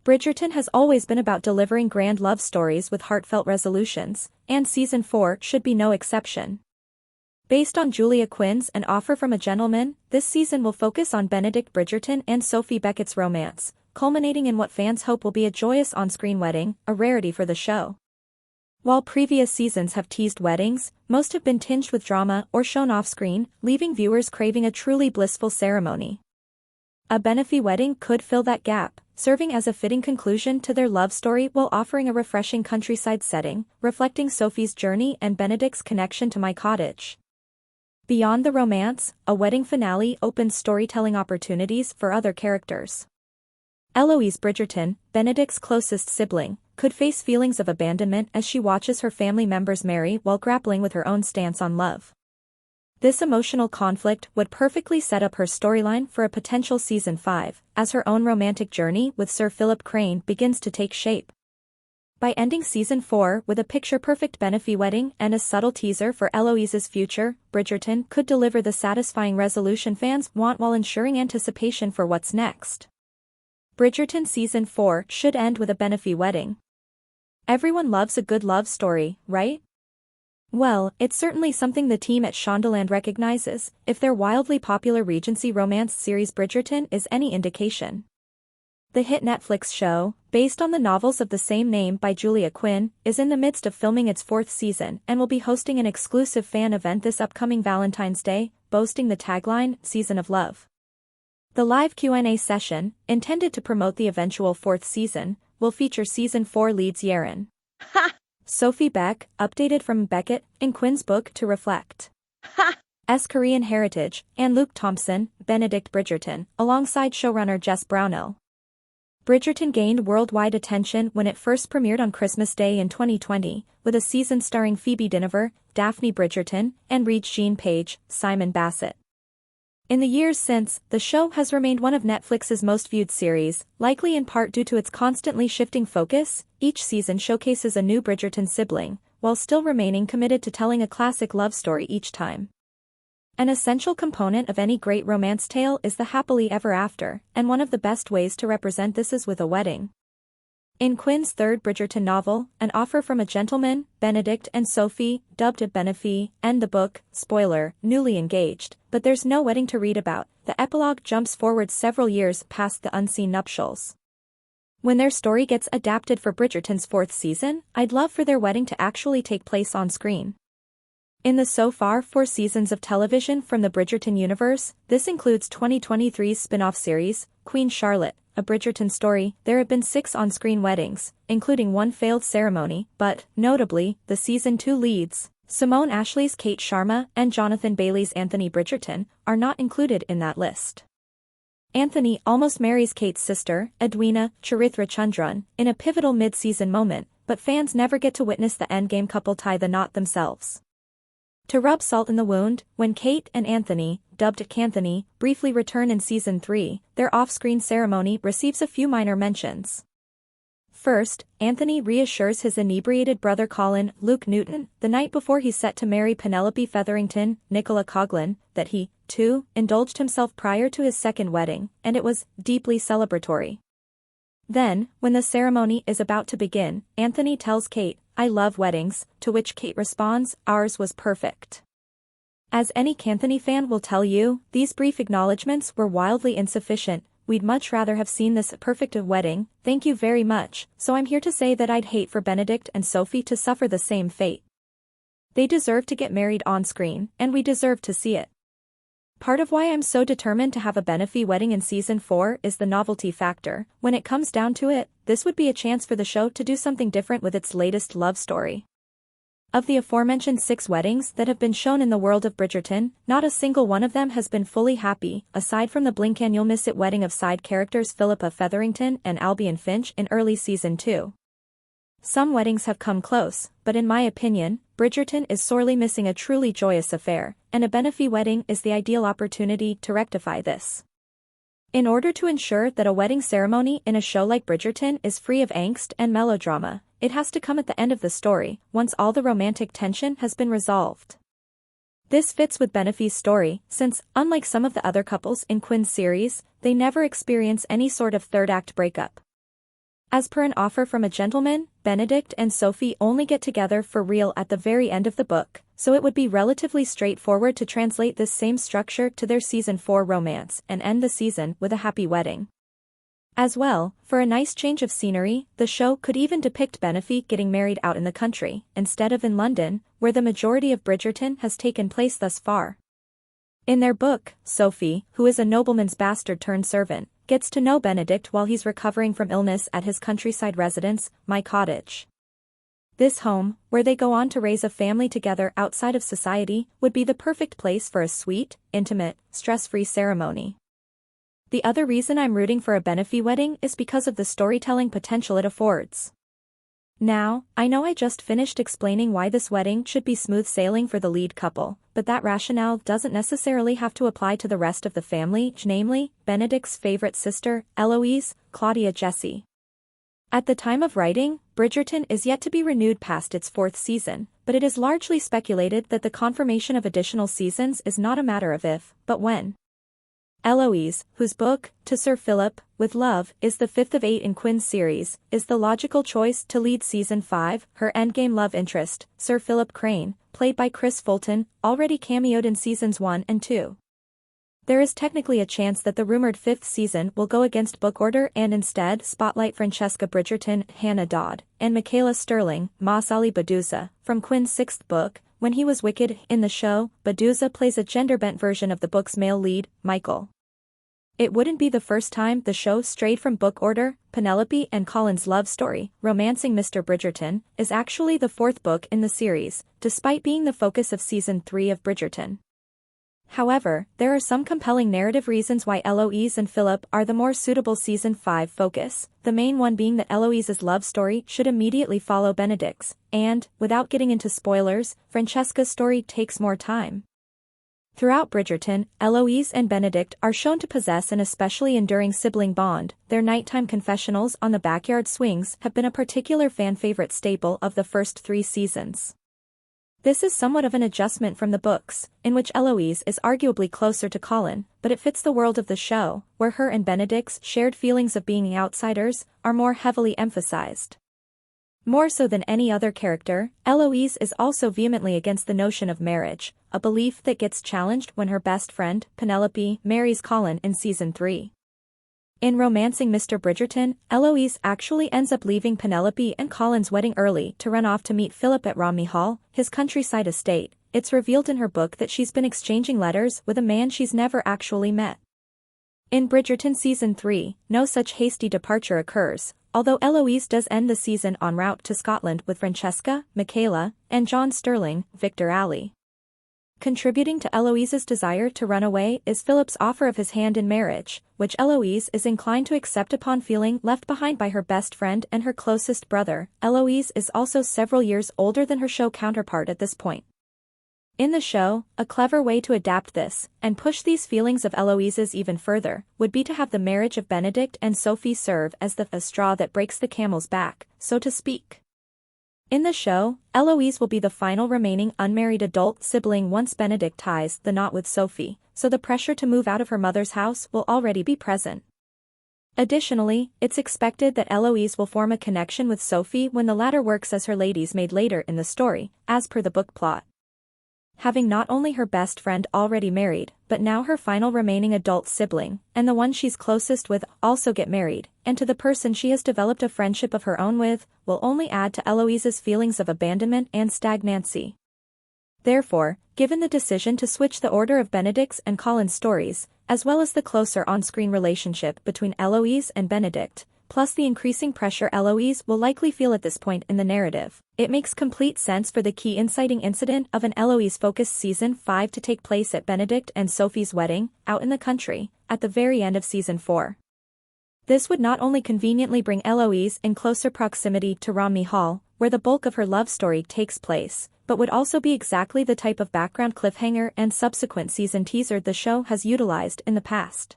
Bridgerton has always been about delivering grand love stories with heartfelt resolutions, and Season 4 should be no exception. Based on Julia Quinn's An Offer from a Gentleman, this season will focus on Benedict Bridgerton and Sophie Beckett's romance, culminating in what fans hope will be a joyous on-screen wedding, a rarity for the show. While previous seasons have teased weddings, most have been tinged with drama or shown off-screen, leaving viewers craving a truly blissful ceremony. A Benophie wedding could fill that gap, serving as a fitting conclusion to their love story while offering a refreshing countryside setting, reflecting Sophie's journey and Benedict's connection to My Cottage. Beyond the romance, a wedding finale opens storytelling opportunities for other characters. Eloise Bridgerton, Benedict's closest sibling, could face feelings of abandonment as she watches her family members marry while grappling with her own stance on love. This emotional conflict would perfectly set up her storyline for a potential Season 5, as her own romantic journey with Sir Philip Crane begins to take shape. By ending Season 4 with a picture-perfect Benophie wedding and a subtle teaser for Eloise's future, Bridgerton could deliver the satisfying resolution fans want while ensuring anticipation for what's next. Bridgerton Season 4 should end with a Benophie wedding. Everyone loves a good love story, right? Well, it's certainly something the team at Shondaland recognizes, if their wildly popular Regency romance series Bridgerton is any indication. The hit Netflix show, based on the novels of the same name by Julia Quinn, is in the midst of filming its 4th season and will be hosting an exclusive fan event this upcoming Valentine's Day, boasting the tagline, Season of Love. The live Q&A session, intended to promote the eventual 4th season, will feature Season 4 leads Yaren. Sophie Beck, updated from Beckett, in Quinn's book to reflect S. Korean heritage, and Luke Thompson, Benedict Bridgerton, alongside showrunner Jess Brownell. Bridgerton gained worldwide attention when it first premiered on Christmas Day in 2020, with a season starring Phoebe Dynevor, Daphne Bridgerton, and Regé-Jean Page, Simon Bassett. In the years since, the show has remained one of Netflix's most viewed series, likely in part due to its constantly shifting focus. Each season showcases a new Bridgerton sibling, while still remaining committed to telling a classic love story each time. An essential component of any great romance tale is the happily ever after, and one of the best ways to represent this is with a wedding. In Quinn's 3rd Bridgerton novel, An Offer from a Gentleman, Benedict and Sophie, dubbed a Benophie, end the book, spoiler, newly engaged, but there's no wedding to read about. The epilogue jumps forward several years past the unseen nuptials. When their story gets adapted for Bridgerton's 4th season, I'd love for their wedding to actually take place on screen. In the so far 4 seasons of television from the Bridgerton universe, this includes 2023's spin-off series, Queen Charlotte, A Bridgerton Story, there have been 6 on-screen weddings, including 1 failed ceremony, but, notably, the Season 2 leads, Simone Ashley's Kate Sharma and Jonathan Bailey's Anthony Bridgerton, are not included in that list. Anthony almost marries Kate's sister, Edwina Charithra Chundran, in a pivotal mid-season moment, but fans never get to witness the endgame couple tie the knot themselves. To rub salt in the wound, when Kate and Anthony, dubbed Canthony, briefly return in Season 3, their off-screen ceremony receives a few minor mentions. First, Anthony reassures his inebriated brother Colin, Luke Newton, the night before he's set to marry Penelope Featherington, Nicola Coughlan, that he, too, indulged himself prior to his 2nd wedding, and it was deeply celebratory. Then, when the ceremony is about to begin, Anthony tells Kate, I love weddings, to which Kate responds, ours was perfect. As any Canthony fan will tell you, these brief acknowledgements were wildly insufficient. We'd much rather have seen this perfect wedding, thank you very much, so I'm here to say that I'd hate for Benedict and Sophie to suffer the same fate. They deserve to get married on screen, and we deserve to see it. Part of why I'm so determined to have a Benophie wedding in Season 4 is the novelty factor. When it comes down to it, this would be a chance for the show to do something different with its latest love story. Of the aforementioned 6 weddings that have been shown in the world of Bridgerton, not a single one of them has been fully happy, aside from the blink and you'll miss it wedding of side characters Philippa Featherington and Albion Finch in early Season 2. Some weddings have come close, but in my opinion, Bridgerton is sorely missing a truly joyous affair, and a Benophie wedding is the ideal opportunity to rectify this. In order to ensure that a wedding ceremony in a show like Bridgerton is free of angst and melodrama, it has to come at the end of the story, once all the romantic tension has been resolved. This fits with Benophie's story, since, unlike some of the other couples in Quinn's series, they never experience any sort of third-act breakup. As per an offer from a gentleman, Benedict and Sophie only get together for real at the very end of the book, so it would be relatively straightforward to translate this same structure to their season 4 romance and end the season with a happy wedding. As well, for a nice change of scenery, the show could even depict Benophie getting married out in the country, instead of in London, where the majority of Bridgerton has taken place thus far. In their book, Sophie, who is a nobleman's bastard turned servant, gets to know Benedict while he's recovering from illness at his countryside residence, My Cottage. This home, where they go on to raise a family together outside of society, would be the perfect place for a sweet, intimate, stress-free ceremony. The other reason I'm rooting for a Benophie wedding is because of the storytelling potential it affords. Now, I know I just finished explaining why this wedding should be smooth sailing for the lead couple, but that rationale doesn't necessarily have to apply to the rest of the family, namely, Benedict's favorite sister, Eloise, Claudia Jessie. At the time of writing, Bridgerton is yet to be renewed past its 4th season, but it is largely speculated that the confirmation of additional seasons is not a matter of if, but when. Eloise, whose book, To Sir Philip, with Love, is the 5th of 8 in Quinn's series, is the logical choice to lead Season 5, her endgame love interest, Sir Philip Crane, played by Chris Fulton, already cameoed in Seasons 1 and 2. There is technically a chance that the rumored 5th season will go against book order and instead spotlight Francesca Bridgerton, Hannah Dodd, and Michaela Sterling, Masali Baduza, from Quinn's 6th book. When he was wicked. In the show, Baduza plays a gender-bent version of the book's male lead, Michael. It wouldn't be the first time the show strayed from book order. Penelope and Colin's love story, Romancing Mr. Bridgerton, is actually the 4th book in the series, despite being the focus of Season 3 of Bridgerton. However, there are some compelling narrative reasons why Eloise and Philip are the more suitable Season 5 focus, the main one being that Eloise's love story should immediately follow Benedict's, and, without getting into spoilers, Francesca's story takes more time. Throughout Bridgerton, Eloise and Benedict are shown to possess an especially enduring sibling bond. Their nighttime confessionals on the backyard swings have been a particular fan-favorite staple of the first 3 seasons. This is somewhat of an adjustment from the books, in which Eloise is arguably closer to Colin, but it fits the world of the show, where her and Benedict's shared feelings of being outsiders are more heavily emphasized. More so than any other character, Eloise is also vehemently against the notion of marriage, a belief that gets challenged when her best friend, Penelope, marries Colin in Season 3. In Romancing Mr. Bridgerton, Eloise actually ends up leaving Penelope and Colin's wedding early to run off to meet Philip at Romney Hall, his countryside estate. It's revealed in her book that she's been exchanging letters with a man she's never actually met. In Bridgerton Season 3, no such hasty departure occurs, although Eloise does end the season en route to Scotland with Francesca, Michaela, and John Sterling, Victor Alley. Contributing to Eloise's desire to run away is Philip's offer of his hand in marriage, which Eloise is inclined to accept upon feeling left behind by her best friend and her closest brother. Eloise is also several years older than her show counterpart at this point. In the show, a clever way to adapt this, and push these feelings of Eloise's even further, would be to have the marriage of Benedict and Sophie serve as the straw that breaks the camel's back, so to speak. In the show, Eloise will be the final remaining unmarried adult sibling once Benedict ties the knot with Sophie, so the pressure to move out of her mother's house will already be present. Additionally, it's expected that Eloise will form a connection with Sophie when the latter works as her lady's maid later in the story, as per the book plot. Having not only her best friend already married, but now her final remaining adult sibling, and the one she's closest with, also get married, and to the person she has developed a friendship of her own with, will only add to Eloise's feelings of abandonment and stagnancy. Therefore, given the decision to switch the order of Benedict's and Colin's stories, as well as the closer on-screen relationship between Eloise and Benedict, plus the increasing pressure Eloise will likely feel at this point in the narrative, it makes complete sense for the key inciting incident of an Eloise-focused Season 5 to take place at Benedict and Sophie's wedding, out in the country, at the very end of Season 4. This would not only conveniently bring Eloise in closer proximity to Romney Hall, where the bulk of her love story takes place, but would also be exactly the type of background cliffhanger and subsequent season teaser the show has utilized in the past.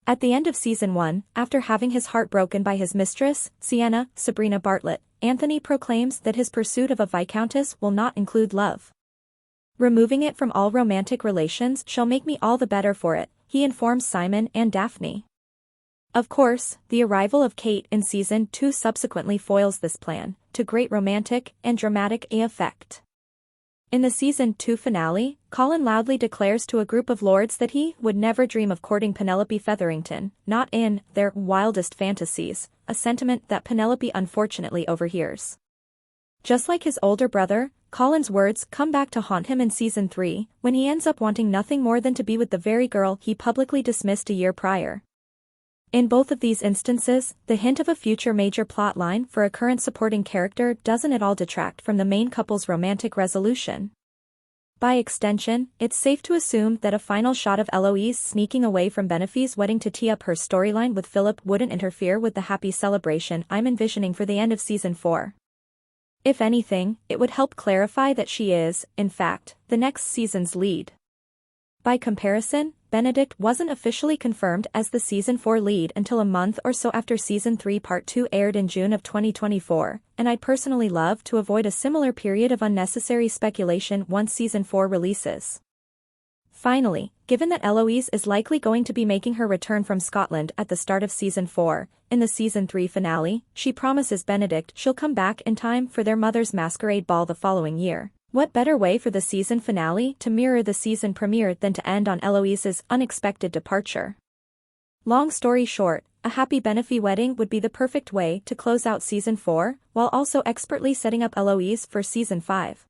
At the end of Season 1, after having his heart broken by his mistress, Sienna, Sabrina Bartlett, Anthony proclaims that his pursuit of a viscountess will not include love. Removing it from all romantic relations shall make me all the better for it, he informs Simon and Daphne. Of course, the arrival of Kate in Season 2 subsequently foils this plan, to great romantic and dramatic effect. In the Season 2 finale, Colin loudly declares to a group of lords that he would never dream of courting Penelope Featherington, not in their wildest fantasies, a sentiment that Penelope unfortunately overhears. Just like his older brother, Colin's words come back to haunt him in Season 3, when he ends up wanting nothing more than to be with the very girl he publicly dismissed a year prior. In both of these instances, the hint of a future major plotline for a current supporting character doesn't at all detract from the main couple's romantic resolution. By extension, it's safe to assume that a final shot of Eloise sneaking away from Benophie's wedding to tee up her storyline with Philip wouldn't interfere with the happy celebration I'm envisioning for the end of Season 4. If anything, it would help clarify that she is, in fact, the next season's lead. By comparison, Benedict wasn't officially confirmed as the Season 4 lead until a month or so after Season 3 Part 2 aired in June of 2024, and I'd personally love to avoid a similar period of unnecessary speculation once Season 4 releases. Finally, given that Eloise is likely going to be making her return from Scotland at the start of Season 4, in the Season 3 finale, she promises Benedict she'll come back in time for their mother's masquerade ball the following year. What better way for the season finale to mirror the season premiere than to end on Eloise's unexpected departure? Long story short, a happy Benophie wedding would be the perfect way to close out Season 4, while also expertly setting up Eloise for Season 5.